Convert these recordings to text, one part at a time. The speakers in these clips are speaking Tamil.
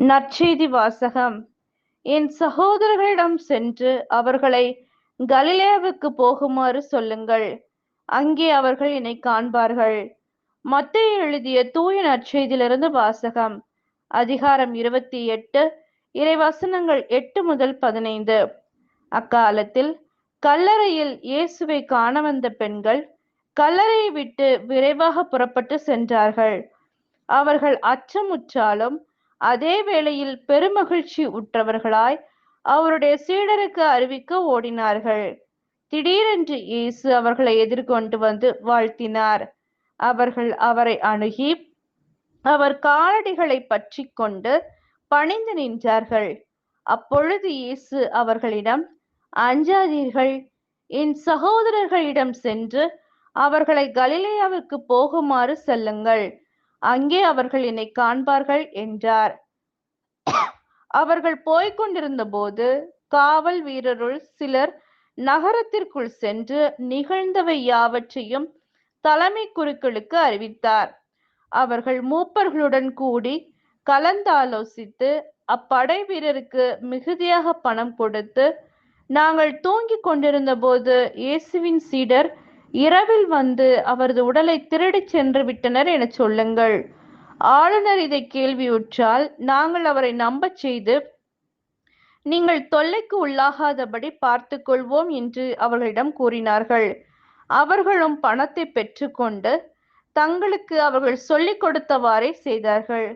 நற்செய்தி வாசகம். என் சகோதரர்களிடம் சென்று அவர்களை கலிலேயாவுக்கு போகுமாறு சொல்லுங்கள். அங்கே அவர்கள் என்னை காண்பார்கள். மத்தேயு எழுதிய தூய நற்செய்தியிலிருந்து வாசகம். அதிகாரம் 28, இறைவசனங்கள் 8 முதல் 15. அக்காலத்தில் கல்லறையில் இயேசுவை காண வந்த பெண்கள் கல்லறையை விட்டு விரைவாக புறப்பட்டு சென்றார்கள். அவர்கள் அச்சமுற்றாலும் அதே வேளையில் பெருமகிழ்ச்சி உற்றவர்களாய் அவருடைய சீடருக்கு அறிவிக்க ஓடினார்கள். திடீரென்று இயேசு அவர்களை எதிர்கொண்டு வந்து வாழ்த்தினார். அவர்கள் அவரை அணுகி அவர் காலடிகளை பற்றி கொண்டு பணிந்து நின்றார்கள். அப்பொழுது இயேசு அவர்களிடம், அஞ்சாதீர்கள், என் சகோதரர்களிடம் சென்று அவர்களை கலிலேயாவுக்கு போகுமாறு செல்லுங்கள். அங்கே அவர்கள் என்னை காண்பார்கள் என்றார். அவர்கள் போய்கொண்டிருந்த போது காவல் வீரருள் சிலர் நகரத்திற்குள் சென்று நிகழ்ந்தவை யாவற்றையும் தலைமை குருக்களுக்கு அறிவித்தார். அவர்கள் மூப்பர்களுடன் கூடி கலந்தாலோசித்து அப்படை வீரருக்கு மிகுதியாக பணம் கொடுத்து, நாங்கள் தூங்கிக் கொண்டிருந்த போது இயேசுவின் சீடர் இரவில் வந்து அவரது உடலை திருடிச் சென்று விட்டனர் என சொல்லுங்கள். ஆளுநர் இதை கேள்வியுற்றால் நாங்கள் அவரை நம்பச் செய்து நீங்கள் தொல்லைக்கு உள்ளாகாதபடி பார்த்து கொள்வோம் என்று அவர்களிடம் கூறினார்கள். அவர்களும் பணத்தை பெற்றுக்கொண்டு தங்களுக்கு அவர்கள் சொல்லிக் கொடுத்தவாறே செய்தார்கள்.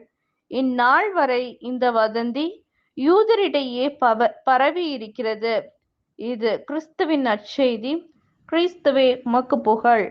இந்நாள் வரை இந்த வதந்தி யூதரிடையே பரவி இருக்கிறது. இது கிறிஸ்துவின் நற்செய்தி. கிறிஸ்துவே உமக்கு புகழ்.